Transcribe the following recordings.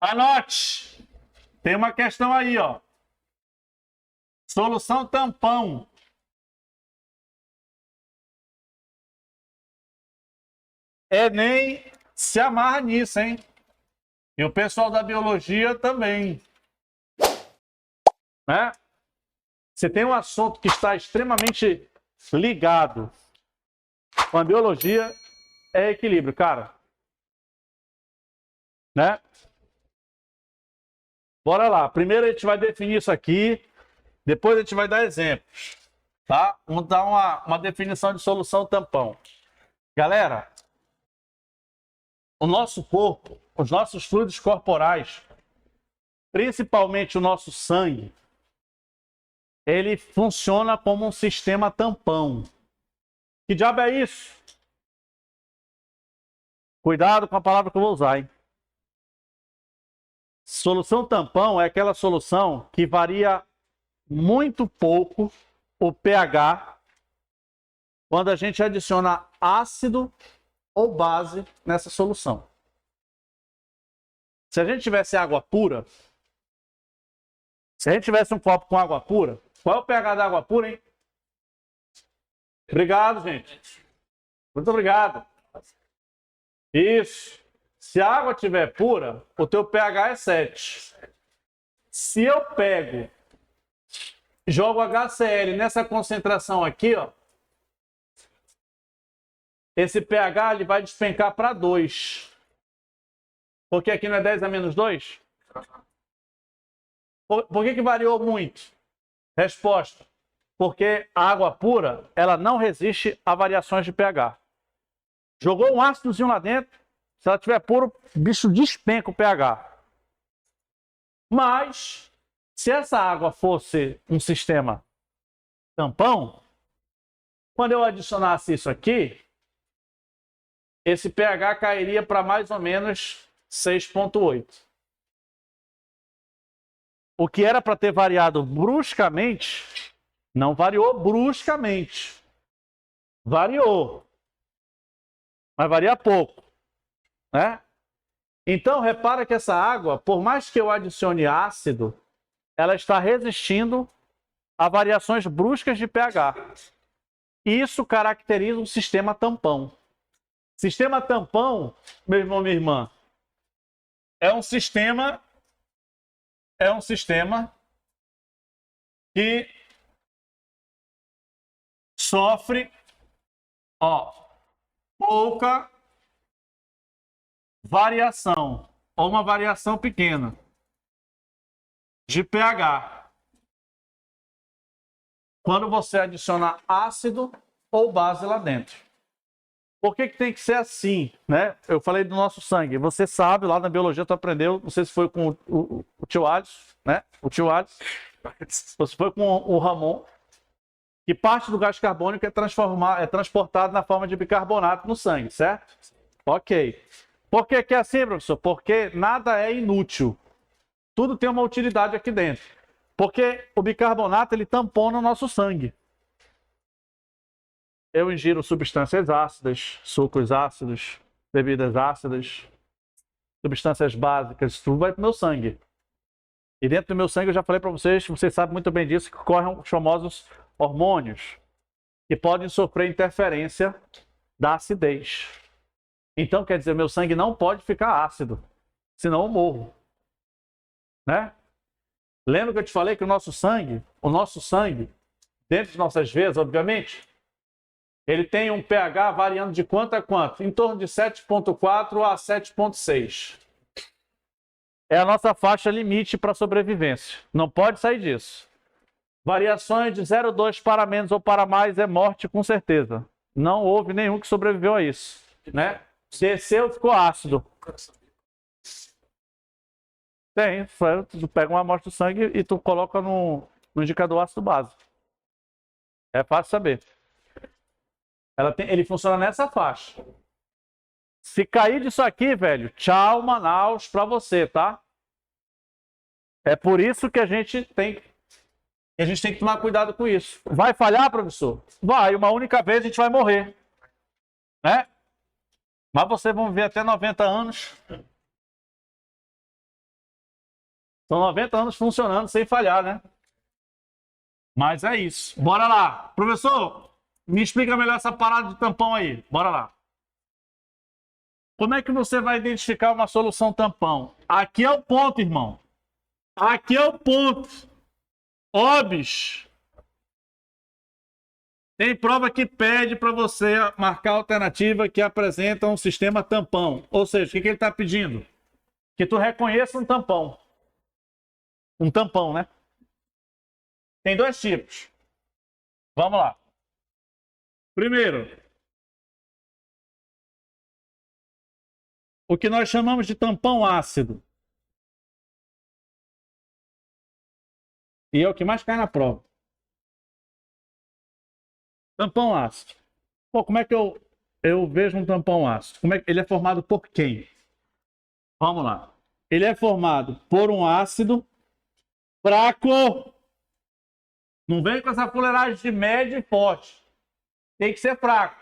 Anote. Tem uma questão aí, ó. Solução tampão. Enem se amarra nisso, hein? E o pessoal da biologia também. Né? Você tem um assunto que está extremamente ligado com a biologia, é equilíbrio, cara. Né? Bora lá. Primeiro a gente vai definir isso aqui, depois a gente vai dar exemplos. Tá? Vamos dar uma definição de solução tampão. Galera, o nosso corpo, os nossos fluidos corporais, principalmente o nosso sangue, ele funciona como um sistema tampão. Que diabo é isso? Cuidado com a palavra que eu vou usar, hein? Solução tampão é aquela solução que varia muito pouco o pH quando a gente adiciona ácido ou base nessa solução. Se a gente tivesse água pura, se a gente tivesse um copo com água pura, qual é o pH da água pura, hein? Obrigado, gente. Muito obrigado. Isso. Se a água estiver pura, o teu pH é 7. Se eu pego, jogo HCl nessa concentração aqui, ó, esse pH ele vai despencar para 2. Porque aqui não é 10 a menos 2? Por que variou muito? Resposta. Porque a água pura, ela não resiste a variações de pH. Jogou um ácidozinho lá dentro, se ela estiver puro, o bicho despenca o pH. Mas, se essa água fosse um sistema tampão, quando eu adicionasse isso aqui, esse pH cairia para mais ou menos 6,8. O que era para ter variado bruscamente, não variou bruscamente. Variou. Mas varia pouco. Né? Então, repara que essa água, por mais que eu adicione ácido, ela está resistindo a variações bruscas de pH. Isso caracteriza um sistema tampão. Sistema tampão, meu irmão, minha irmã, é um sistema que sofre, ó, pouca variação, ou uma variação pequena de pH. Quando você adiciona ácido ou base lá dentro. Por que tem que ser assim, né? Eu falei do nosso sangue. Você sabe, lá na biologia tu aprendeu, não sei se foi com o tio Alisson, né? O tio Alisson. Ou se foi com o Ramon, que parte do gás carbônico é transportado na forma de bicarbonato no sangue, certo? Ok. Por que é assim, professor? Porque nada é inútil. Tudo tem uma utilidade aqui dentro. Porque o bicarbonato, ele tampona o nosso sangue. Eu ingiro substâncias ácidas, sucos ácidos, bebidas ácidas, substâncias básicas, tudo vai para o meu sangue. E dentro do meu sangue, eu já falei para vocês sabem muito bem disso, que correm os famosos hormônios, que podem sofrer interferência da acidez. Então, quer dizer, meu sangue não pode ficar ácido, senão eu morro. Né? Lembra que eu te falei que o nosso sangue, dentro de nossas veias, obviamente, ele tem um pH variando de quanto a quanto? Em torno de 7,4 a 7,6. É a nossa faixa limite para sobrevivência. Não pode sair disso. Variações de 0,2 para menos ou para mais é morte com certeza. Não houve nenhum que sobreviveu a isso. Né? Desceu, ficou ácido. Tem. Tu pega uma amostra do sangue e tu coloca no indicador ácido base. É fácil saber. Ele funciona nessa faixa. Se cair disso aqui, velho, tchau Manaus pra você, tá? É por isso que a gente tem que tomar cuidado com isso. Vai falhar, professor? Vai, uma única vez a gente vai morrer. Né? Mas vocês vão viver até 90 anos. São 90 anos funcionando sem falhar, né? Mas é isso. Bora lá. Professor, me explica melhor essa parada de tampão aí. Bora lá. Como é que você vai identificar uma solução tampão? Aqui é o ponto, irmão. Aqui é o ponto. OBS. Tem prova que pede para você marcar a alternativa que apresenta um sistema tampão. Ou seja, o que ele está pedindo? Que tu reconheça um tampão. Um tampão, né? Tem dois tipos. Vamos lá. Primeiro, o que nós chamamos de tampão ácido. E é o que mais cai na prova. Tampão ácido. Pô, como é que eu vejo um tampão ácido? Como é que ele é formado por quem? Vamos lá. Ele é formado por um ácido fraco. Não vem com essa fuleiragem de médio e forte. Tem que ser fraco.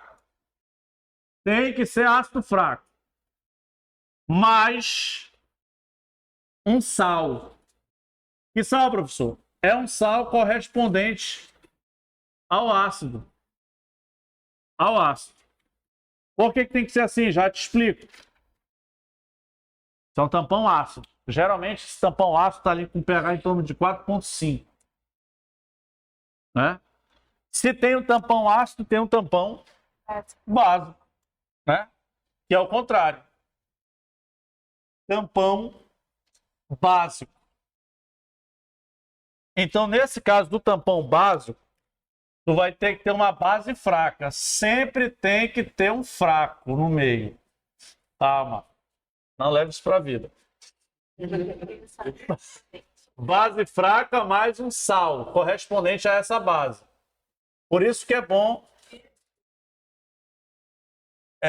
Tem que ser ácido fraco. Mais um sal. Que sal, professor? É um sal correspondente ao ácido. Ao ácido. Por que tem que ser assim? Já te explico. Isso é um tampão ácido. Geralmente, esse tampão ácido está ali com pH em torno de 4,5. Né? Se tem um tampão ácido, tem um tampão básico. Né? Que é o contrário. Tampão básico. Então, nesse caso do tampão básico, tu vai ter que ter uma base fraca. Sempre tem que ter um fraco no meio. Calma. Não leve isso para a vida. Base fraca mais um sal, correspondente a essa base. Por isso que é bom...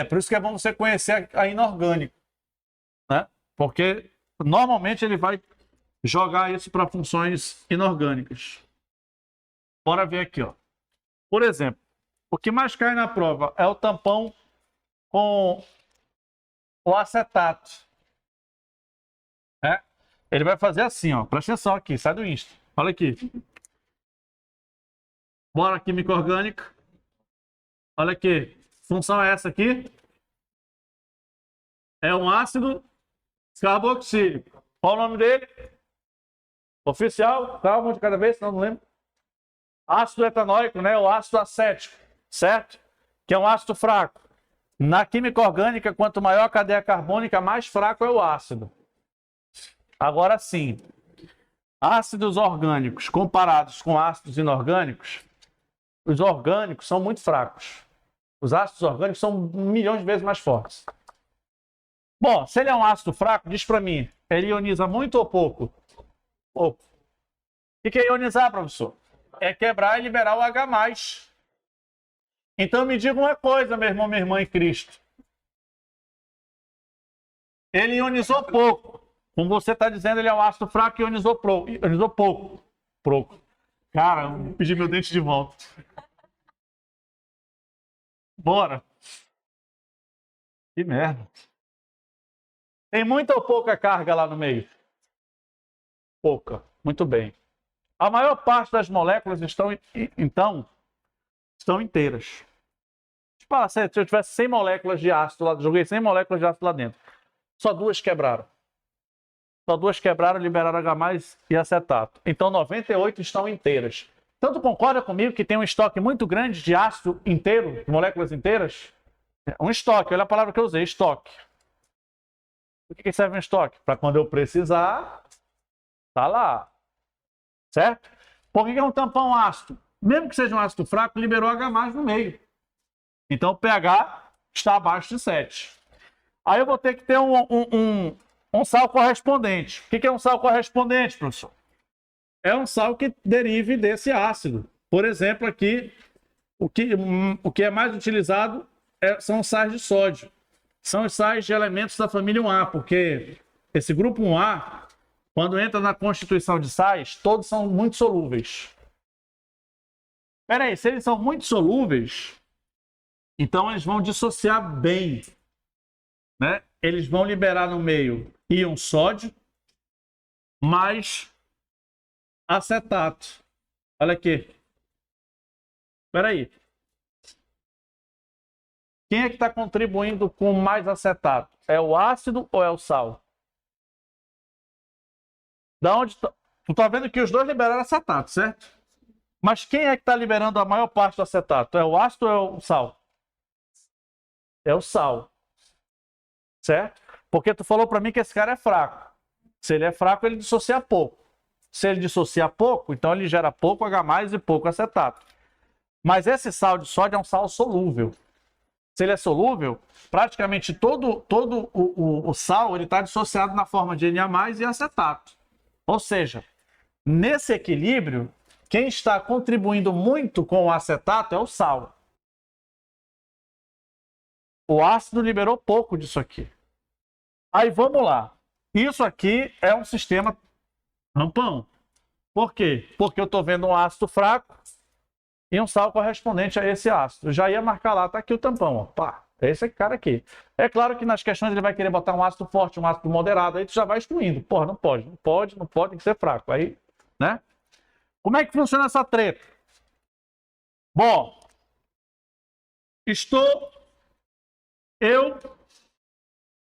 por isso que é bom você conhecer a inorgânica. Né? Porque, normalmente, ele vai jogar isso para funções inorgânicas. Bora ver aqui, ó. Por exemplo, o que mais cai na prova é o tampão com o acetato. Ele vai fazer assim, ó. Presta atenção aqui, sai do Insta. Olha aqui. Bora química orgânica. Olha aqui. Função é essa aqui. É um ácido carboxílico. Qual o nome dele? Oficial. Calma de cada vez, senão não lembro. Ácido etanóico, né? O ácido acético, certo? Que é um ácido fraco. Na química orgânica, quanto maior a cadeia carbônica, mais fraco é o ácido. Agora sim, ácidos orgânicos comparados com ácidos inorgânicos, os orgânicos são muito fracos. Os ácidos orgânicos são milhões de vezes mais fortes. Bom, se ele é um ácido fraco, diz para mim, ele ioniza muito ou pouco? Pouco. O que é ionizar, professor? É quebrar e liberar o H+. Então me diga uma coisa, meu irmão, minha irmã em Cristo. Ele ionizou pouco. Como você está dizendo, ele é um ácido fraco e ionizou pouco. Pouco. Cara, eu pedi meu dente de volta. Bora. Que merda. Tem muita ou pouca carga lá no meio? Pouca. Muito bem. A maior parte das moléculas estão inteiras. Tipo, se eu tivesse 100 moléculas de ácido lá, joguei 100 moléculas de ácido lá dentro. Só duas quebraram. Só duas quebraram, liberaram H+ e acetato. Então 98 estão inteiras. Então tu concorda comigo que tem um estoque muito grande de ácido inteiro, de moléculas inteiras? Um estoque, olha a palavra que eu usei, estoque. Por que serve um estoque? Para quando eu precisar, tá lá. Certo? Por que é um tampão ácido? Mesmo que seja um ácido fraco, liberou H+ no meio. Então o pH está abaixo de 7. Aí eu vou ter que ter um sal correspondente. O que é um sal correspondente, professor? É um sal que derive desse ácido. Por exemplo, aqui, o que é mais utilizado são os sais de sódio. São os sais de elementos da família 1A, porque esse grupo 1A, quando entra na constituição de sais, todos são muito solúveis. Espera aí, se eles são muito solúveis, então eles vão dissociar bem. Né? Eles vão liberar no meio íon sódio mais acetato. Olha aqui. Espera aí. Quem é que está contribuindo com mais acetato? É o ácido ou é o sal? Da onde tá? Tu tá vendo que os dois liberaram acetato, certo? Mas quem é que está liberando a maior parte do acetato? É o ácido ou é o sal? É o sal, certo? Porque tu falou para mim que esse cara é fraco. Se ele é fraco, ele dissocia pouco. Se ele dissocia pouco, então ele gera pouco H+, e pouco acetato. Mas esse sal de sódio é um sal solúvel. Se ele é solúvel, praticamente todo o sal está dissociado na forma de Na+ e acetato. Ou seja, nesse equilíbrio, quem está contribuindo muito com o acetato é o sal. O ácido liberou pouco disso aqui. Aí vamos lá. Isso aqui é um sistema tampão. Por quê? Porque eu estou vendo um ácido fraco e um sal correspondente a esse ácido. Eu já ia marcar lá, tá aqui o tampão, ó. Pá, é esse cara aqui. É claro que nas questões ele vai querer botar um ácido forte, um ácido moderado, aí tu já vai excluindo. Porra, não pode, tem que ser fraco. Aí, né? Como é que funciona essa treta? Bom,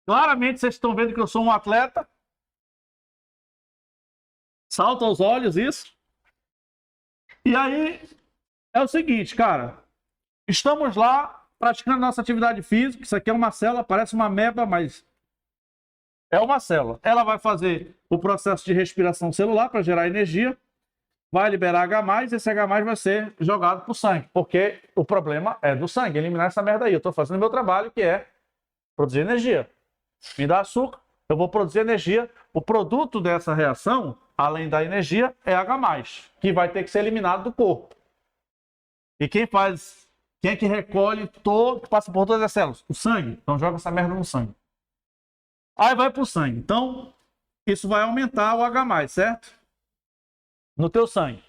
claramente vocês estão vendo que eu sou um atleta. Salta aos olhos isso. E aí, é o seguinte, cara. Estamos lá praticando nossa atividade física. Isso aqui é uma célula, parece uma ameba, mas é uma célula. Ela vai fazer o processo de respiração celular para gerar energia, vai liberar H+, esse H+ vai ser jogado para o sangue, porque o problema é do sangue, eliminar essa merda aí. Eu estou fazendo o meu trabalho, que é produzir energia. Me dá açúcar, eu vou produzir energia. O produto dessa reação, além da energia, é H+, que vai ter que ser eliminado do corpo. E quem é que recolhe que passa por todas as células? O sangue. Então joga essa merda no sangue. Aí vai pro sangue. Então, isso vai aumentar o H+, certo? No teu sangue.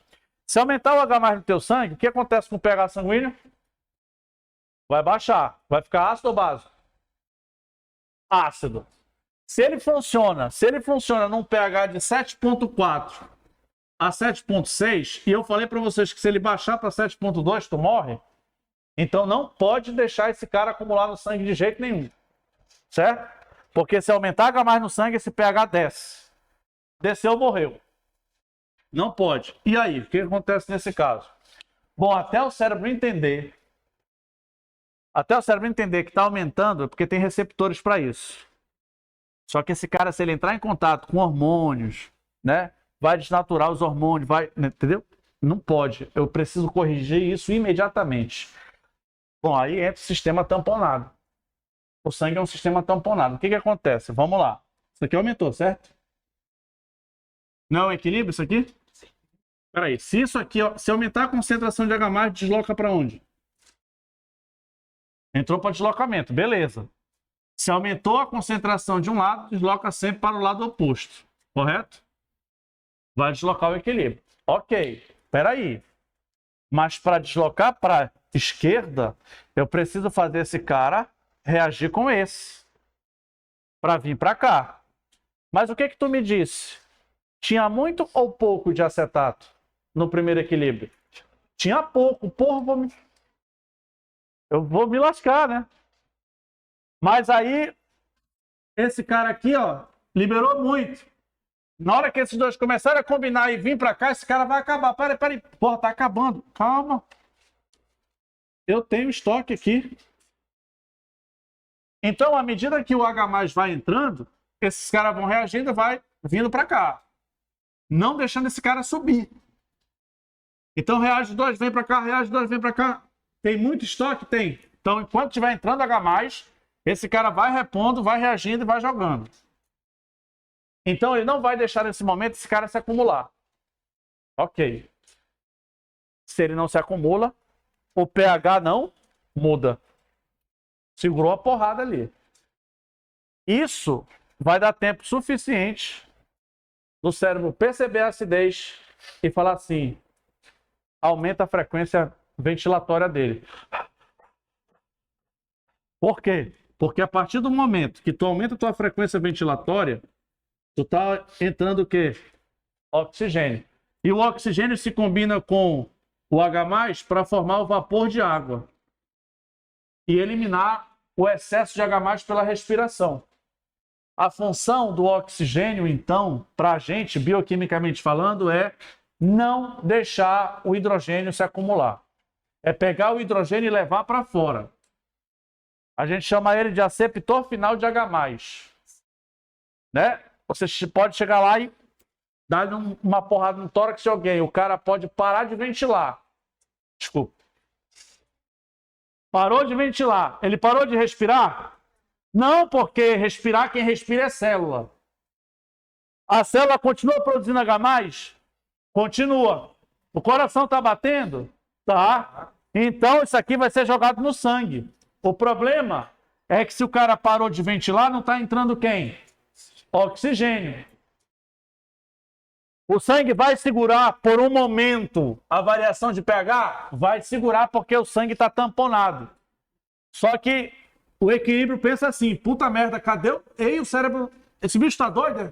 Se aumentar o H+ no teu sangue, o que acontece com o pH sanguíneo? Vai baixar. Vai ficar ácido ou básico? Ácido. Se ele funciona num pH de 7,4 a 7,6, e eu falei para vocês que se ele baixar para 7,2, tu morre, então não pode deixar esse cara acumular no sangue de jeito nenhum. Certo? Porque se aumentar H+ no sangue, esse pH desce. Desceu, morreu. Não pode. E aí, o que acontece nesse caso? Bom, até o cérebro entender que está aumentando, porque tem receptores para isso. Só que esse cara, se ele entrar em contato com hormônios, né, vai desnaturar os hormônios, vai, entendeu? Não pode. Eu preciso corrigir isso imediatamente. Bom, aí entra o sistema tamponado. O sangue é um sistema tamponado. O que acontece? Vamos lá. Isso aqui aumentou, certo? Não é um equilíbrio isso aqui? Sim. Peraí, se isso aqui, se aumentar a concentração de H+, desloca para onde? Entrou para deslocamento, beleza. Se aumentou a concentração de um lado, desloca sempre para o lado oposto, correto? Vai deslocar o equilíbrio. Ok, peraí. Mas para deslocar para a esquerda, eu preciso fazer esse cara reagir com esse, para vir para cá. Mas o que tu me disse? Tinha muito ou pouco de acetato no primeiro equilíbrio? Tinha pouco. Porra, eu vou me lascar, né? Mas aí, esse cara aqui, ó, liberou muito. Na hora que esses dois começarem a combinar e vir para cá, esse cara vai acabar. Peraí. Porra, tá acabando. Calma. Eu tenho estoque aqui. Então, à medida que o H+ vai entrando, esses caras vão reagindo e vai vindo para cá. Não deixando esse cara subir. Então, reage dois, vem para cá, reage dois, vem para cá. Tem muito estoque? Tem. Então, enquanto estiver entrando H+, esse cara vai repondo, vai reagindo e vai jogando. Então, ele não vai deixar nesse momento esse cara se acumular. Ok. Se ele não se acumula, o pH não muda. Segurou a porrada ali. Isso vai dar tempo suficiente do cérebro perceber a acidez e falar assim: aumenta a frequência ventilatória dele. Por quê? Porque a partir do momento que tu aumenta a tua frequência ventilatória, Tu tá entrando o quê? Oxigênio. E o oxigênio se combina com o H+ para formar o vapor de água e eliminar o excesso de H+ pela respiração. A função do oxigênio, então, para a gente, bioquimicamente falando, é não deixar o hidrogênio se acumular. É pegar o hidrogênio e levar para fora. A gente chama ele de aceptor final de H+. Né? Você pode chegar lá e dar uma porrada no tórax de alguém. O cara pode parar de ventilar. Desculpa. Parou de ventilar. Ele parou de respirar? Não, porque respirar, quem respira é célula. A célula continua produzindo H+? Continua. O coração está batendo? Tá. Então isso aqui vai ser jogado no sangue. O problema é que se o cara parou de ventilar, não está entrando quem? Oxigênio. O sangue vai segurar por um momento a variação de pH? Vai segurar porque o sangue está tamponado. Só que o equilíbrio pensa assim, puta merda, cadê o... Ei, o cérebro... Esse bicho tá doido?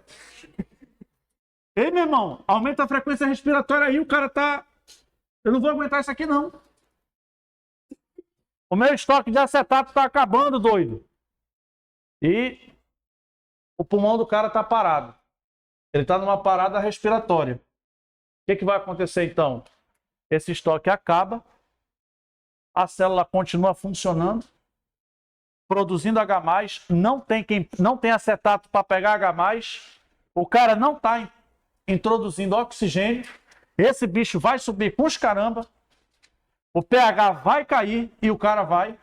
Ei, meu irmão, aumenta a frequência respiratória aí, o cara tá... Eu não vou aguentar isso aqui, não. O meu estoque de acetato tá acabando, doido. E o pulmão do cara tá parado. Ele tá numa parada respiratória. O que vai acontecer, então? Esse estoque acaba, a célula continua funcionando, produzindo H+, não tem acetato para pegar H+, o cara não está introduzindo oxigênio, esse bicho vai subir com os caramba, o pH vai cair e o cara vai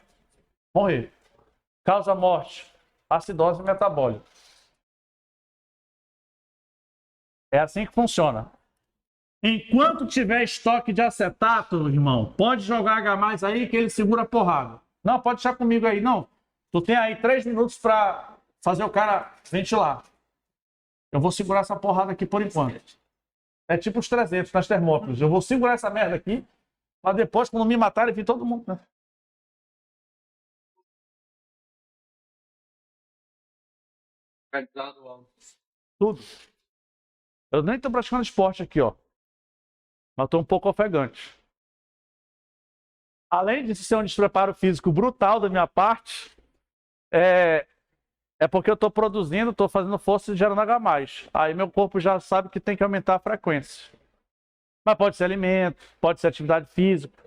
morrer. Causa morte, acidose metabólica. É assim que funciona. Enquanto tiver estoque de acetato, irmão, pode jogar H+ aí que ele segura a porrada. Não, pode deixar comigo aí, não. Tu tem aí 3 minutos para fazer o cara ventilar. Eu vou segurar essa porrada aqui por enquanto. É tipo os 300 nas Termópilas. Eu vou segurar essa merda aqui, para depois, quando me matarem, vir todo mundo, né? Tudo. Eu nem tô praticando esporte aqui, ó. Mas tô um pouco ofegante. Além de ser um despreparo físico brutal da minha parte, é porque eu estou produzindo, estou fazendo força e gerando H+. Aí meu corpo já sabe que tem que aumentar a frequência. Mas pode ser alimento, pode ser atividade física.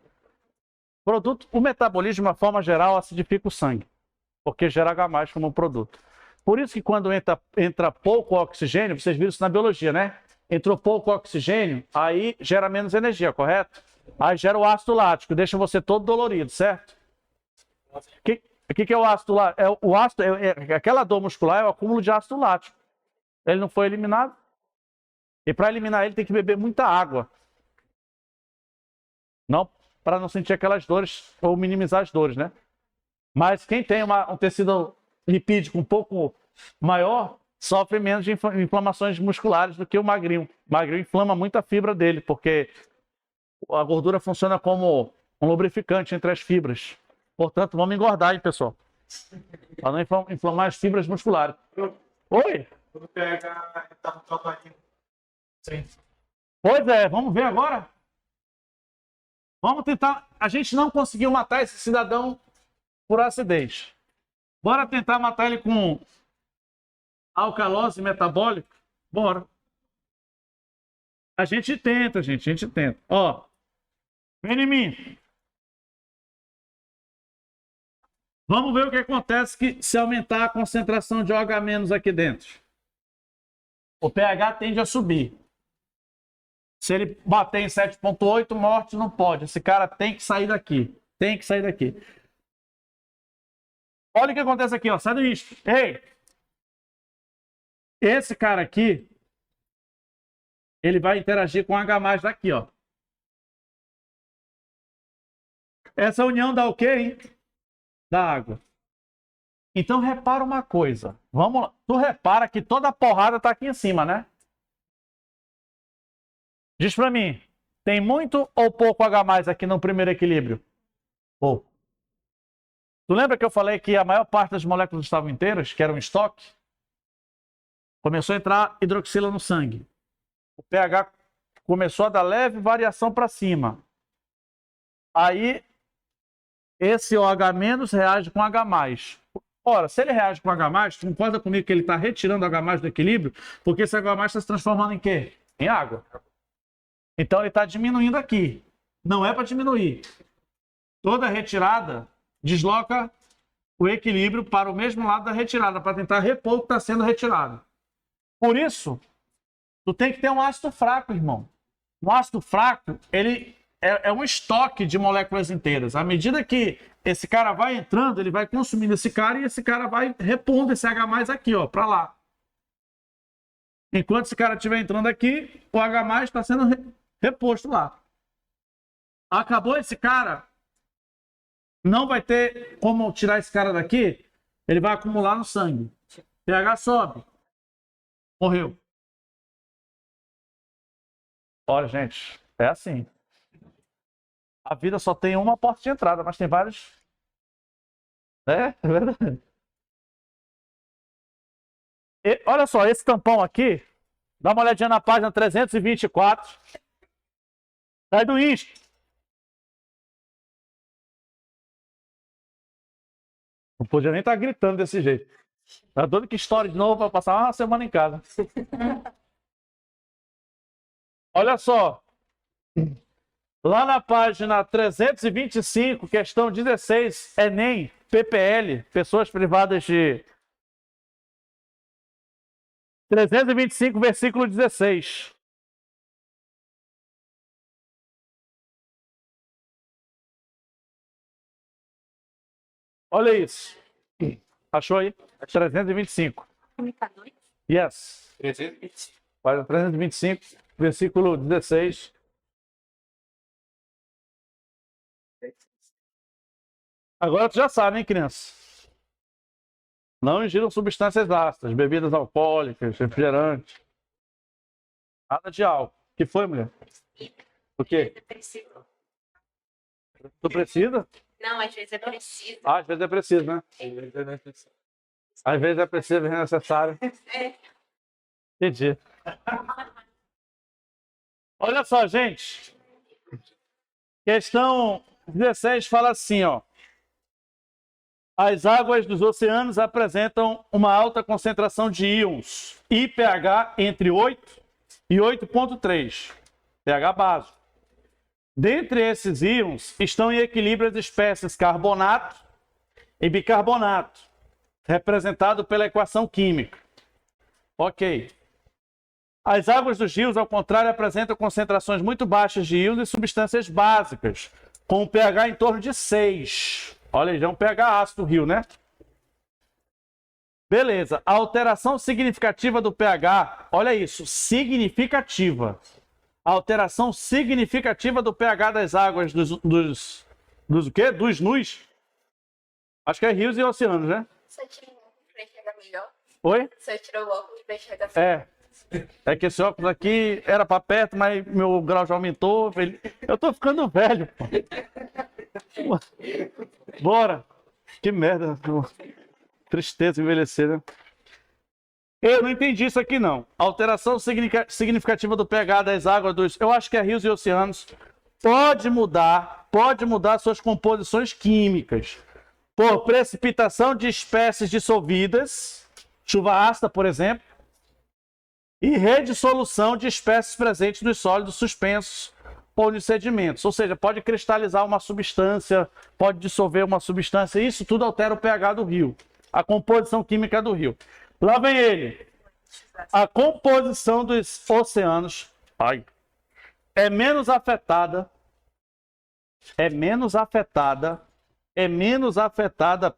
O metabolismo, de uma forma geral, acidifica o sangue, porque gera H+ como produto. Por isso que quando entra pouco oxigênio, vocês viram isso na biologia, né? Entrou pouco oxigênio, aí gera menos energia, correto? Aí gera o ácido lático, deixa você todo dolorido, certo? O que é o ácido lático? Aquela dor muscular é o acúmulo de ácido lático. Ele não foi eliminado. E para eliminar ele tem que beber muita água. Não, para não sentir aquelas dores ou minimizar as dores, né? Mas quem tem um tecido lipídico um pouco maior sofre menos de inflamações musculares do que o magrinho. O magrinho inflama muito a fibra dele, porque a gordura funciona como um lubrificante entre as fibras. Portanto, vamos engordar, hein, pessoal? Para não inflamar as fibras musculares. Oi? Pois é, vamos ver agora? Vamos tentar... A gente não conseguiu matar esse cidadão por acidez. Bora tentar matar ele com alcalose metabólica? Bora. A gente tenta, gente. A gente tenta. Ó. Vem em mim. Vamos ver o que acontece se aumentar a concentração de OH- aqui dentro. O pH tende a subir. Se ele bater em 7,8, morte não pode. Esse cara tem que sair daqui. Tem que sair daqui. Olha o que acontece aqui, ó. Sai do isso. Ei! Esse cara aqui, ele vai interagir com H+ daqui, ó. Essa união dá o quê, hein? Da água. Então repara uma coisa. Vamos lá. Tu repara que toda a porrada tá aqui em cima, né? Diz pra mim, tem muito ou pouco H+ aqui no primeiro equilíbrio? Pouco. Tu lembra que eu falei que a maior parte das moléculas estavam inteiras, que eram estoque? Começou a entrar hidroxila no sangue. O pH começou a dar leve variação para cima. Aí, esse OH- reage com H+. Ora, se ele reage com H+, tu concorda comigo que ele está retirando H+ do equilíbrio? Porque esse H+ está se transformando em quê? Em água. Então, ele está diminuindo aqui. Não é para diminuir. Toda retirada desloca o equilíbrio para o mesmo lado da retirada, para tentar repor o que está sendo retirado. Por isso, tu tem que ter um ácido fraco, irmão. Um ácido fraco, ele é um estoque de moléculas inteiras. À medida que esse cara vai entrando, ele vai consumindo esse cara e esse cara vai repondo esse H+ aqui, ó, para lá. Enquanto esse cara estiver entrando aqui, o H+ está sendo reposto lá. Acabou esse cara, não vai ter como tirar esse cara daqui, ele vai acumular no sangue. pH sobe. Morreu. Olha, gente, é assim. A vida só tem uma porta de entrada, mas tem vários. É verdade. Olha só, esse tampão aqui, dá uma olhadinha na página 324. Sai do Insta. Não podia nem estar gritando desse jeito. Tá doido que história de novo para passar uma semana em casa. Olha só. Lá na página 325, questão 16, Enem, PPL, pessoas privadas de 325, versículo 16. Olha isso. Achou aí? 325. Yes. 325. Página 325, versículo 16. Agora tu já sabe, hein, criança? Não ingiram substâncias ácidas, bebidas alcoólicas, refrigerantes. Nada de álcool. O que foi, mulher? O quê? Tu precisa? Não, às vezes é preciso. Ah, às vezes é preciso, né? Às vezes é preciso, é necessário. É. Entendi. Olha só, gente. Questão 16 fala assim, ó. As águas dos oceanos apresentam uma alta concentração de íons e pH entre 8 e 8,3, pH básico. Dentre esses íons estão em equilíbrio as espécies carbonato e bicarbonato, representado pela equação química. Ok. As águas dos rios, ao contrário, apresentam concentrações muito baixas de íons e substâncias básicas, com um pH em torno de 6. Olha, já é um pH ácido do rio, né? Beleza. A alteração significativa do pH, olha isso, significativa. A alteração significativa do pH das águas dos o quê? Dos NUS? Acho que é rios e oceanos, né? Você tirou o óculos para enxergar melhor? Oi? Você tirou o óculos para enxergar melhor? É que esse óculos aqui era para perto, mas meu grau já aumentou. Eu tô ficando velho, pô. Bora. Que merda. Tristeza envelhecer, né? Eu não entendi isso aqui, não. Alteração significativa do pH das águas dos... Eu acho que é rios e oceanos. Pode mudar suas composições químicas. Por precipitação de espécies dissolvidas, chuva ácida, por exemplo, e redissolução de espécies presentes nos sólidos suspensos ou nos sedimentos. Ou seja, pode cristalizar uma substância, pode dissolver uma substância. Isso tudo altera o pH do rio, a composição química do rio. Lá vem ele. A composição dos oceanos é menos afetada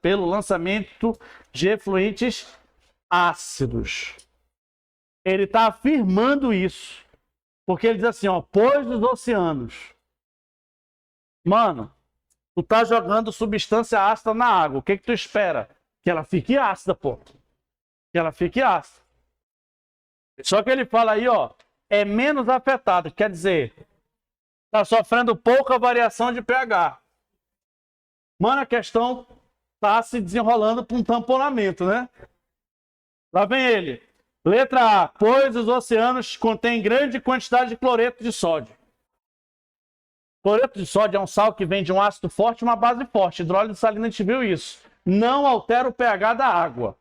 pelo lançamento de efluentes ácidos. Ele está afirmando isso, porque ele diz assim, ó, pois dos oceanos. Mano, tu tá jogando substância ácida na água, o que tu espera? Que ela fique ácida, pô. Que ela fique ácida. Só que ele fala aí, ó, é menos afetado, quer dizer, tá sofrendo pouca variação de pH. Mano, a questão tá se desenrolando para um tamponamento, né? Lá vem ele. Letra A, pois os oceanos contêm grande quantidade de cloreto de sódio. Cloreto de sódio é um sal que vem de um ácido forte e uma base forte. Hidrólise salina, a gente viu isso. Não altera o pH da água.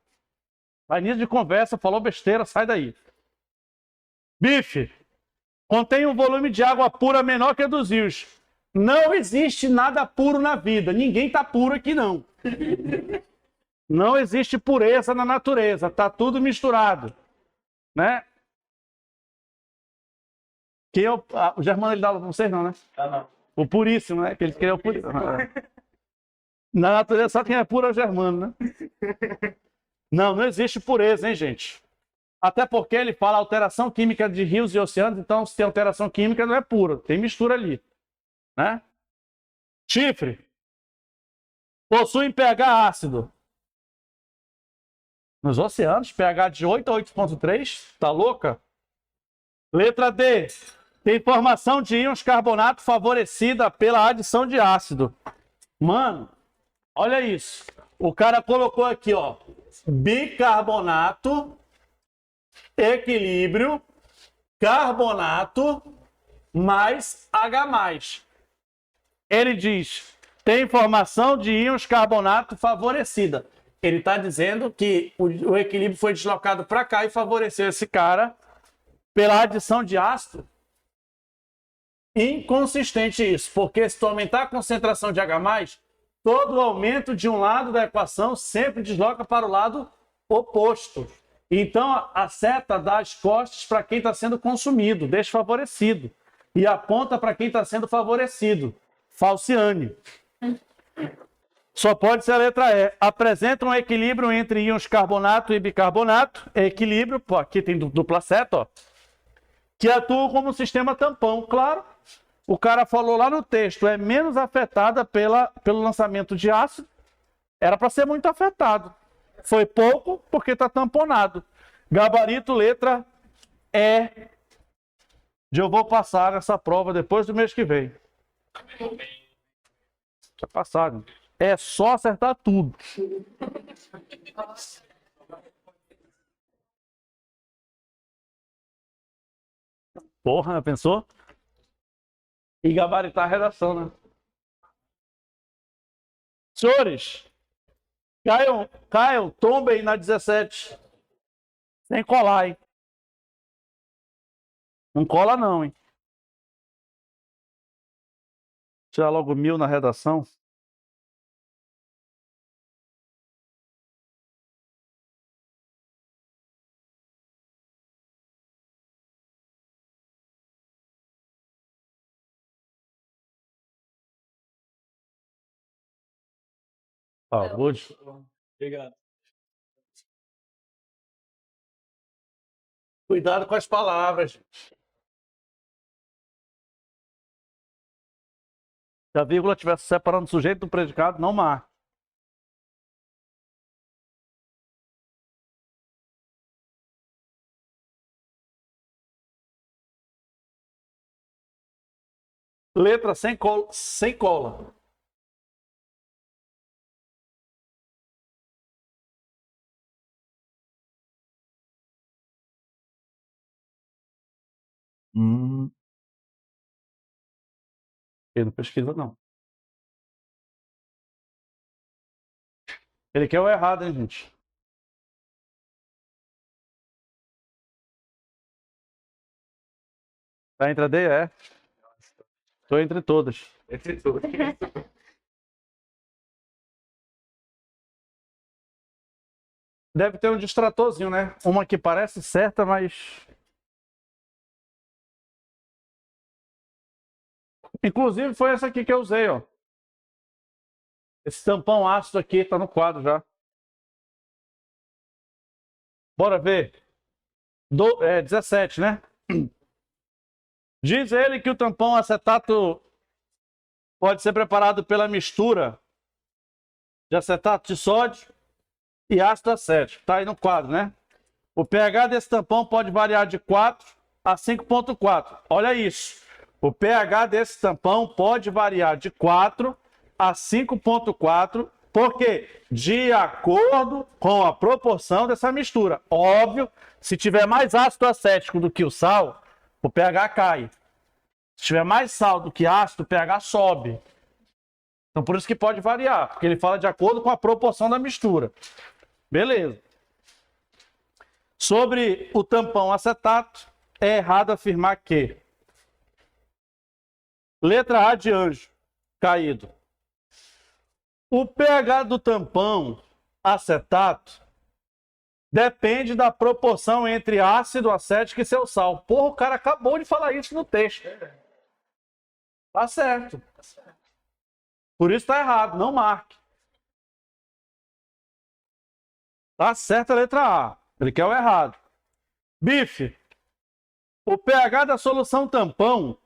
Vai nisso de conversa, falou besteira, sai daí. Bife, contém um volume de água pura menor que a dos rios. Não existe nada puro na vida. Ninguém tá puro aqui, não. Não existe pureza na natureza. Tá tudo misturado. Né? O Germano, ele dá aula pra vocês, não, né? Não. O puríssimo, né? Que eles queriam o puríssimo. Na natureza, só quem é puro é o Germano, né? Não existe pureza, hein, gente? Até porque ele fala alteração química de rios e oceanos, então se tem alteração química não é puro, tem mistura ali, né? Chifre. Possuem pH ácido. Nos oceanos, pH de 8 a 8,3, tá louca? Letra D. Tem formação de íons carbonato favorecida pela adição de ácido. Mano, olha isso. O cara colocou aqui, ó, bicarbonato, equilíbrio, carbonato, mais H+. Ele diz, tem formação de íons carbonato favorecida. Ele está dizendo que o equilíbrio foi deslocado para cá e favoreceu esse cara pela adição de ácido. Inconsistente isso, porque se tu aumentar a concentração de H+, todo aumento de um lado da equação sempre desloca para o lado oposto. Então, a seta dá as costas para quem está sendo consumido, desfavorecido. E aponta para quem está sendo favorecido, falciane. Só pode ser a letra E. Apresenta um equilíbrio entre íons carbonato e bicarbonato. Equilíbrio, pô, aqui tem dupla seta, ó, que atua como um sistema tampão. Claro, o cara falou lá no texto, é menos afetada pelo lançamento de ácido. Era para ser muito afetado. Foi pouco porque está tamponado. Gabarito, letra E. Eu vou passar essa prova depois do mês que vem. Já passado. É só acertar tudo. Porra, pensou? E gabaritar a redação, né? Senhores, caiam, tombem na 17. Sem colar, hein? Não cola não, hein? Tirar logo 1000 na redação. Favor. Obrigado. Cuidado com as palavras. Se a vírgula estivesse separando o sujeito do predicado, não marca. Letra sem cola. Sem cola. Ele não pesquisa, não. Ele quer o errado, hein, gente? Tá entre a D, é? Tô entre todas. Entre todos. Deve ter um distratorzinho, né? Uma que parece certa, mas... Inclusive foi essa aqui que eu usei, ó. Esse tampão ácido aqui tá no quadro já. Bora ver. 17, né? Diz ele que o tampão acetato pode ser preparado pela mistura de acetato de sódio e ácido acético. Tá aí no quadro, né? O pH desse tampão pode variar de 4 a 5,4. Olha isso. O pH desse tampão pode variar de 4 a 5,4 Por quê? De acordo com a proporção dessa mistura. Óbvio, se tiver mais ácido acético do que o sal, o pH cai. Se tiver mais sal do que ácido, o pH sobe. Então, por isso que pode variar, porque ele fala de acordo com a proporção da mistura. Beleza. Sobre o tampão acetato, é errado afirmar que letra A de anjo, caído. O pH do tampão acetato depende da proporção entre ácido acético e seu sal. Porra, o cara acabou de falar isso no texto. Tá certo. Por isso tá errado, não marque. Tá certo a letra A. Ele quer o errado. Bife. O pH da solução tampão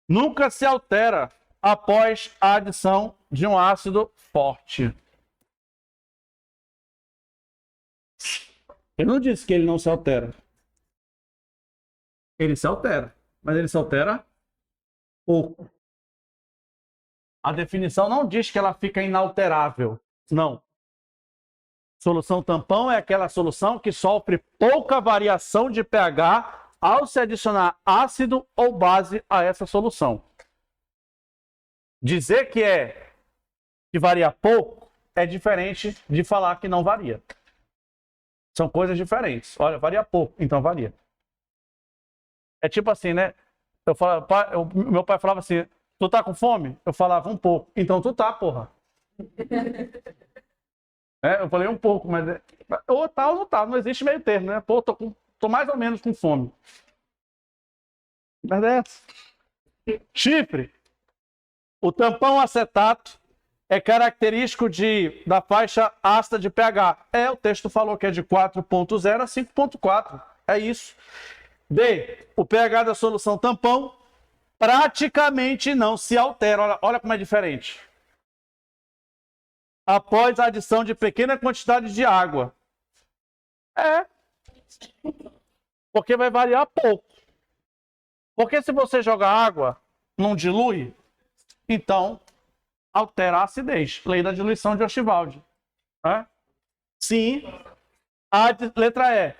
nunca se altera após a adição de um ácido forte. Eu não disse que ele não se altera. Ele se altera, mas ele se altera pouco. A definição não diz que ela fica inalterável. Não. Solução tampão é aquela solução que sofre pouca variação de pH ao se adicionar ácido ou base a essa solução. Dizer que varia pouco é diferente de falar que não varia. São coisas diferentes. Olha, varia pouco, então varia. É tipo assim, né? Meu pai falava assim, tu tá com fome? Eu falava um pouco. Então tu tá, porra. Eu falei um pouco, mas ou tá ou não tá. Não existe meio termo, né? Pô, tô mais ou menos com fome. Mas é essa. Chifre. O tampão acetato é característico da faixa ácida de pH. O texto falou que é de 4.0 a 5.4. É isso. D. O pH da solução tampão praticamente não se altera. Olha como é diferente. Após a adição de pequena quantidade de água. Porque vai variar pouco. Porque se você jogar água, não dilui, então altera a acidez. Lei da diluição de Archibald. Sim. Letra E.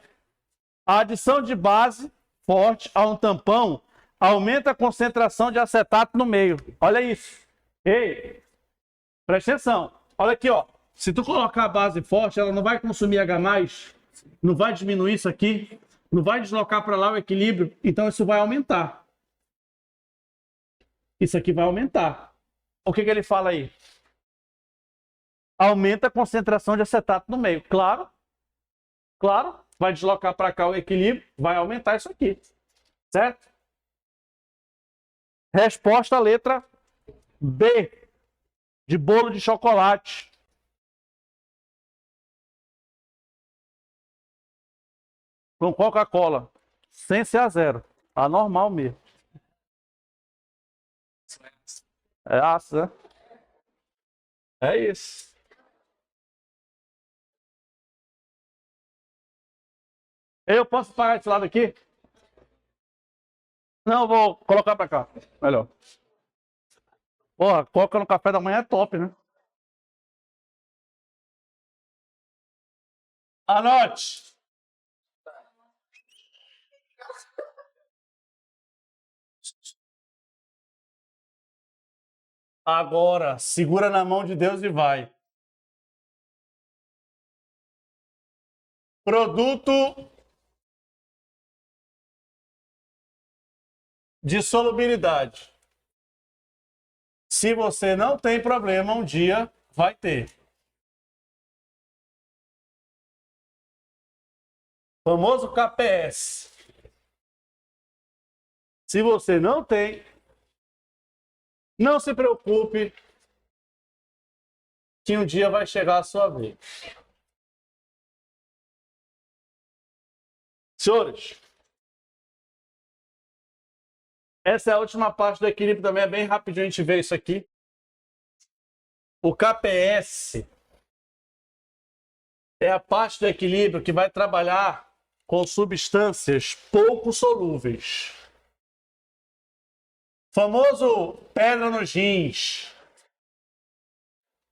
A adição de base forte a um tampão aumenta a concentração de acetato no meio. Olha isso. Ei, presta atenção. Olha aqui, ó. Se tu colocar a base forte, ela não vai consumir H+, não vai diminuir isso aqui, não vai deslocar para lá o equilíbrio, então isso vai aumentar. Isso aqui vai aumentar. O que ele fala aí? Aumenta a concentração de acetato no meio. Claro, vai deslocar para cá o equilíbrio, vai aumentar isso aqui. Certo? Resposta letra B. De bolo de chocolate. Com Coca-Cola. Sem CA0. Anormal mesmo. É ácido, né? É isso. Eu posso parar esse lado aqui? Não, vou colocar pra cá. Melhor. Porra, coca no café da manhã é top, né? Anote. Agora, segura na mão de Deus e vai. Produto de solubilidade. Se você não tem problema, um dia vai ter. Famoso KPS. Se você não tem, não se preocupe que um dia vai chegar a sua vez. Senhores, essa é a última parte do equilíbrio também, é bem rapidinho a gente ver isso aqui. O KPS é a parte do equilíbrio que vai trabalhar com substâncias pouco solúveis. Famoso pedra nos rins.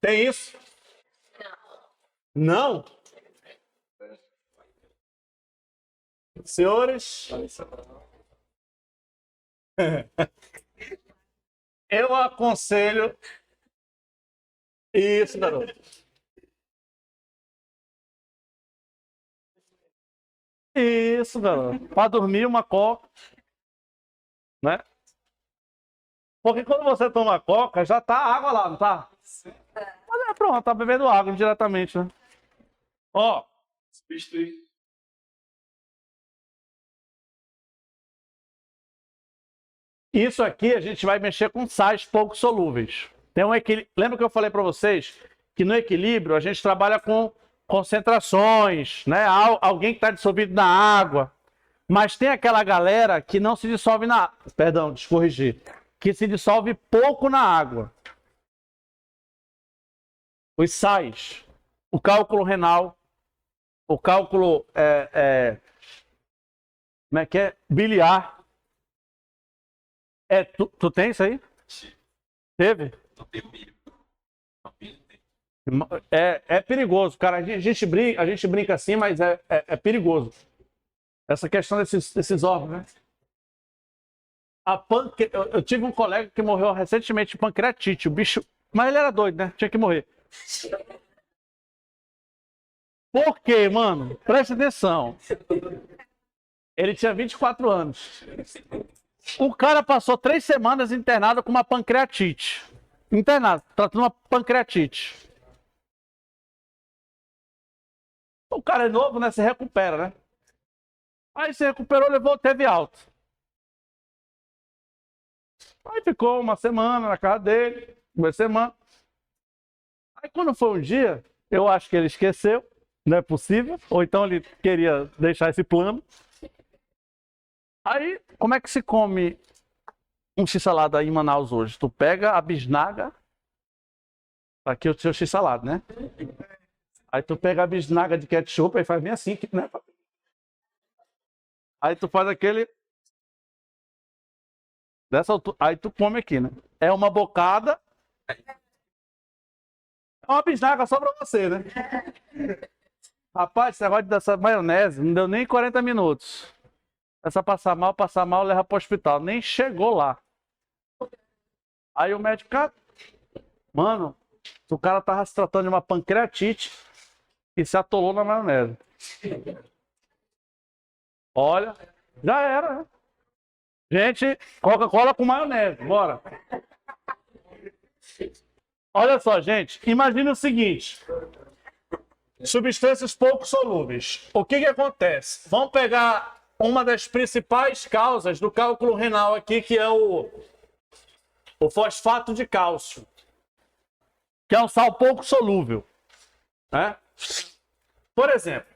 Tem isso? Não? Senhores, eu aconselho isso, garoto. Isso, garoto. Para dormir, uma coca, né? Porque quando você toma coca, já tá água lá, não tá? Mas é pronto, tá bebendo água diretamente, né? Ó, isso aqui a gente vai mexer com sais pouco solúveis. Tem um equilíbrio. Lembra que eu falei para vocês que no equilíbrio a gente trabalha com concentrações, né? Alguém que está dissolvido na água. Mas tem aquela galera que não se dissolve na... Perdão, descorrigir. Que se dissolve pouco na água. Os sais. O cálculo renal. O cálculo... como é que é? Biliar. Tu tem isso aí? Teve? É perigoso, cara. A gente brinca assim, mas é perigoso. Essa questão desses órgãos, né? Eu tive um colega que morreu recentemente de pancreatite. O bicho. Mas ele era doido, né? Tinha que morrer. Por quê, mano? Presta atenção. Ele tinha 24 anos. O cara passou 3 semanas internado com uma pancreatite. Internado, tratando uma pancreatite. O cara é novo, né? Se recupera, né? Aí se recuperou, teve alta. Aí ficou uma semana na casa dele, 2 semanas. Aí quando foi um dia, eu acho que ele esqueceu, não é possível, ou então ele queria deixar esse plano. Aí, como é que se come um x-salada aí em Manaus hoje? Tu pega a bisnaga, aqui o seu x-salada, né? Aí tu pega a bisnaga de ketchup e faz bem assim, né? Aí tu faz aquele... Dessa altura, aí tu come aqui, né? É uma bocada. É uma bisnaga só pra você, né? Rapaz, esse negócio dessa maionese não deu nem 40 minutos. Essa passar mal, leva pro hospital. Nem chegou lá. Aí o médico, mano, o cara tava se tratando de uma pancreatite e se atolou na maionese. Olha, já era, né? Gente, Coca-Cola com maionese, bora. Olha só, gente, imagina o seguinte. Substâncias pouco solúveis. O que acontece? Vamos pegar uma das principais causas do cálculo renal aqui, que é o fosfato de cálcio, que é um sal pouco solúvel, né? Por exemplo,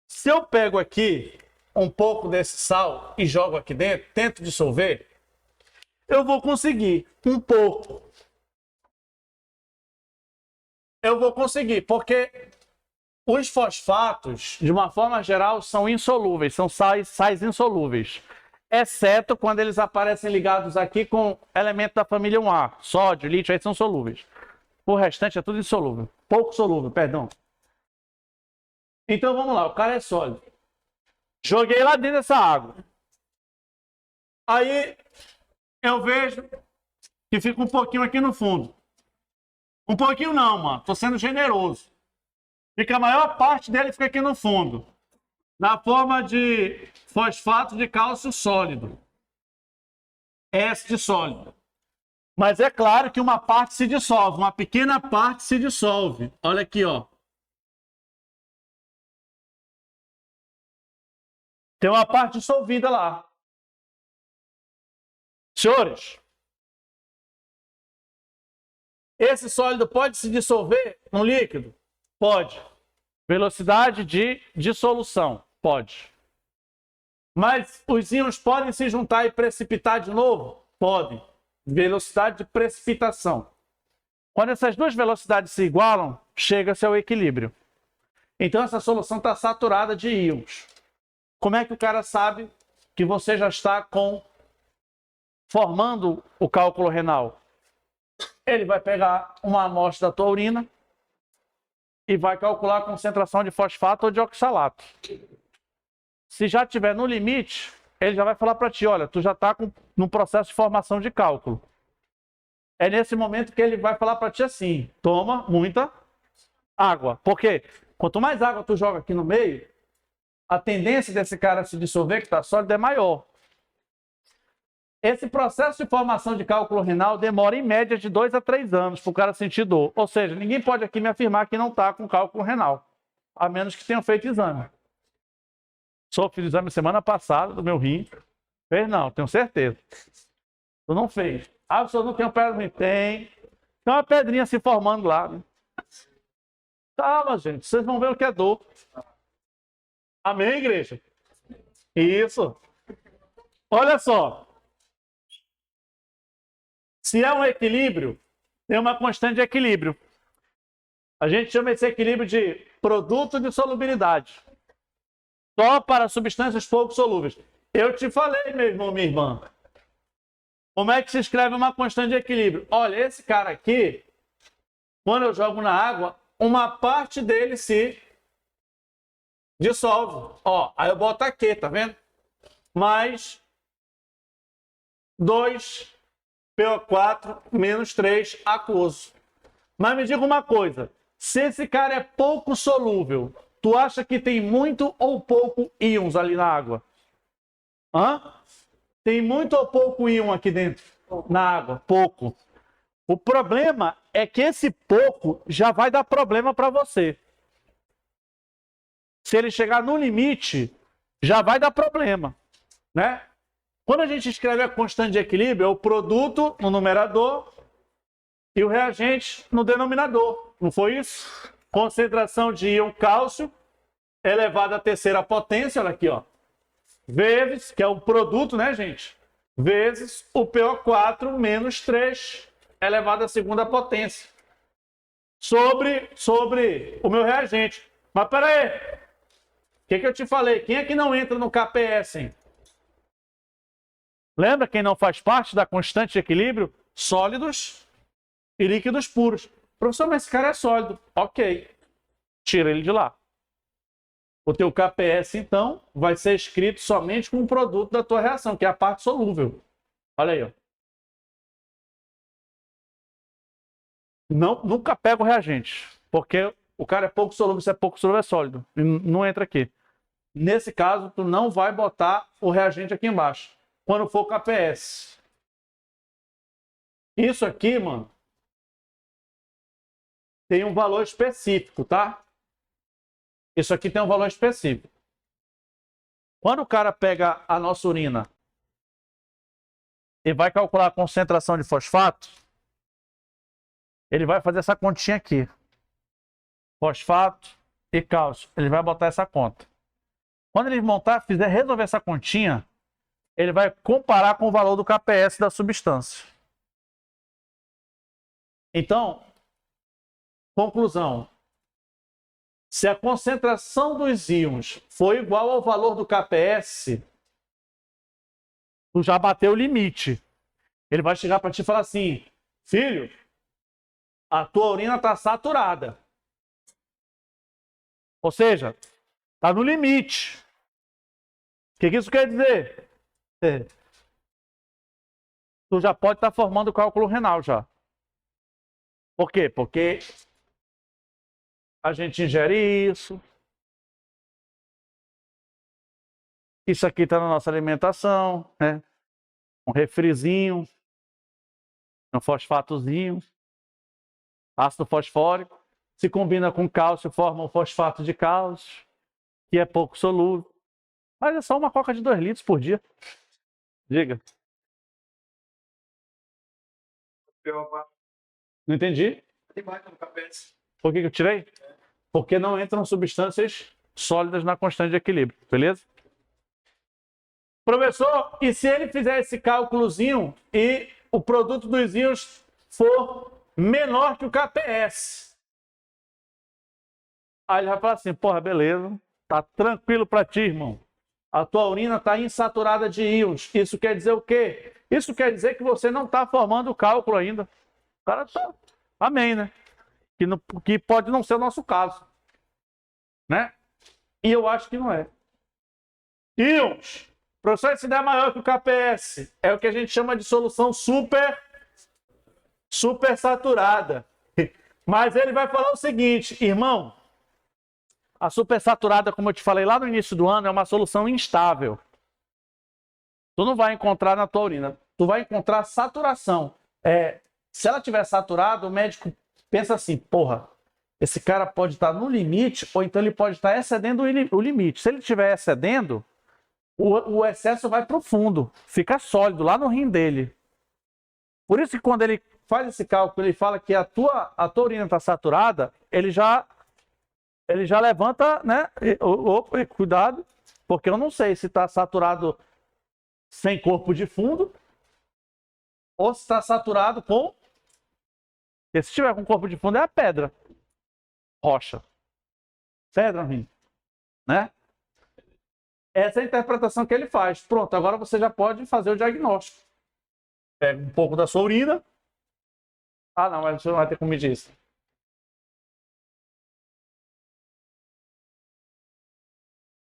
se eu pego aqui um pouco desse sal e jogo aqui dentro, tento dissolver, eu vou conseguir um pouco. Eu vou conseguir, porque os fosfatos, de uma forma geral, são insolúveis, são sais insolúveis, exceto quando eles aparecem ligados aqui com elementos da família 1A, sódio, lítio, aí são solúveis. O restante é tudo insolúvel, pouco solúvel, perdão. Então vamos lá, o cara é sólido. Joguei lá dentro dessa água. Aí eu vejo que fica um pouquinho aqui no fundo. Um pouquinho não, mano, tô sendo generoso. Fica a maior parte dele fica aqui no fundo, na forma de fosfato de cálcio sólido. S de sólido. Mas é claro que uma parte se dissolve, uma pequena parte se dissolve. Olha aqui, ó. Tem uma parte dissolvida lá. Senhores, esse sólido pode se dissolver no líquido? Pode. Velocidade de dissolução? Pode. Mas os íons podem se juntar e precipitar de novo? Podem. Velocidade de precipitação. Quando essas duas velocidades se igualam, chega-se ao equilíbrio. Então essa solução está saturada de íons. Como é que o cara sabe que você já está formando o cálculo renal? Ele vai pegar uma amostra da tua urina e vai calcular a concentração de fosfato ou de oxalato. Se já estiver no limite, ele já vai falar para ti, olha, tu já está no processo de formação de cálculo. É nesse momento que ele vai falar para ti assim, toma muita água. Porque quanto mais água tu joga aqui no meio, a tendência desse cara se dissolver, que está sólido, é maior. Esse processo de formação de cálculo renal demora em média de 2 a 3 anos para o cara sentir dor. Ou seja, ninguém pode aqui me afirmar que não está com cálculo renal, a menos que tenham feito exame. Só fiz exame semana passada do meu rim. Fez não, tenho certeza. Tu não fez. Ah, o senhor não tem um pedrinho? Tem. Tem uma pedrinha se formando lá. Né? Calma, gente. Vocês vão ver o que é dor. Amém, igreja? Isso. Olha só. Se é um equilíbrio, tem uma constante de equilíbrio. A gente chama esse equilíbrio de produto de solubilidade. Só para substâncias pouco solúveis. Eu te falei, meu irmão, minha irmã. Como é que se escreve uma constante de equilíbrio? Olha, esse cara aqui, quando eu jogo na água, uma parte dele se dissolve. Ó, aí eu boto aqui, tá vendo? Mais 2 PO4 menos 3 aquoso. Mas me diga uma coisa, se esse cara é pouco solúvel, tu acha que tem muito ou pouco íons ali na água? Hã? Tem muito ou pouco íon aqui dentro? Na água? Pouco. O problema é que esse pouco já vai dar problema para você. Se ele chegar no limite, já vai dar problema, né? Quando a gente escreve a constante de equilíbrio, é o produto no numerador e o reagente no denominador. Não foi isso? Concentração de íon cálcio elevado à terceira potência, olha aqui, ó. Vezes, que é o produto, né, gente? Vezes o PO4 menos 3 elevado à segunda potência. Sobre o meu reagente. Mas peraí. O que eu te falei? Quem é que não entra no KPS, hein? Lembra quem não faz parte da constante de equilíbrio? Sólidos e líquidos puros. Professor, mas esse cara é sólido. Ok. Tira ele de lá. O teu KPS, então, vai ser escrito somente com o produto da tua reação, que é a parte solúvel. Olha aí, ó. Não, nunca pega o reagente, porque o cara é pouco solúvel, se é pouco solúvel é sólido. Não entra aqui. Nesse caso, tu não vai botar o reagente aqui embaixo, quando for KPS. Isso aqui, mano, tem um valor específico, tá? Isso aqui tem um valor específico. Quando o cara pega a nossa urina e vai calcular a concentração de fosfato, ele vai fazer essa continha aqui. Fosfato e cálcio. Ele vai botar essa conta. Quando ele resolver essa continha, ele vai comparar com o valor do KPS da substância. Então, conclusão. Se a concentração dos íons for igual ao valor do KPS, tu já bateu o limite. Ele vai chegar para ti e falar assim, filho, a tua urina está saturada. Ou seja, está no limite. O que isso quer dizer? Tu já pode estar formando cálculo renal já. Por quê? Porque a gente ingere isso. Isso aqui está na nossa alimentação, né? Um refrizinho, um fosfatozinho, ácido fosfórico. Se combina com cálcio, forma um fosfato de cálcio, que é pouco solúvel. Mas é só uma coca de 2 litros por dia. Diga. Não entendi. Por que eu tirei? Porque não entram substâncias sólidas na constante de equilíbrio, beleza? Professor, e se ele fizer esse cálculozinho e o produto dos íons for menor que o KPS? Aí ele vai falar assim, porra, beleza, tá tranquilo para ti, irmão. A tua urina está insaturada de íons. Isso quer dizer o quê? Isso quer dizer que você não está formando o cálculo ainda. cara tá... Amém, né? Que pode não ser o nosso caso. Né? E eu acho que não é. Íons. Professor, esse der maior que o KPS. É o que a gente chama de solução super saturada. Mas ele vai falar o seguinte, irmão. A supersaturada, como eu te falei lá no início do ano, é uma solução instável. Tu não vai encontrar na tua urina. Tu vai encontrar saturação. Se ela estiver saturada, o médico pensa assim, porra, esse cara pode estar no limite, ou então ele pode estar excedendo o limite. Se ele estiver excedendo, o excesso vai para o fundo, fica sólido lá no rim dele. Por isso que quando ele faz esse cálculo, ele fala que a tua urina está saturada, ele já levanta, né? Cuidado, porque eu não sei se está saturado sem corpo de fundo ou se está saturado com... Porque se tiver com corpo de fundo é a pedra. Rocha. Pedra, rim. Né? Essa é a interpretação que ele faz. Pronto, agora você já pode fazer o diagnóstico. Pega um pouco da sua urina. Ah, não, mas você não vai ter como medir isso.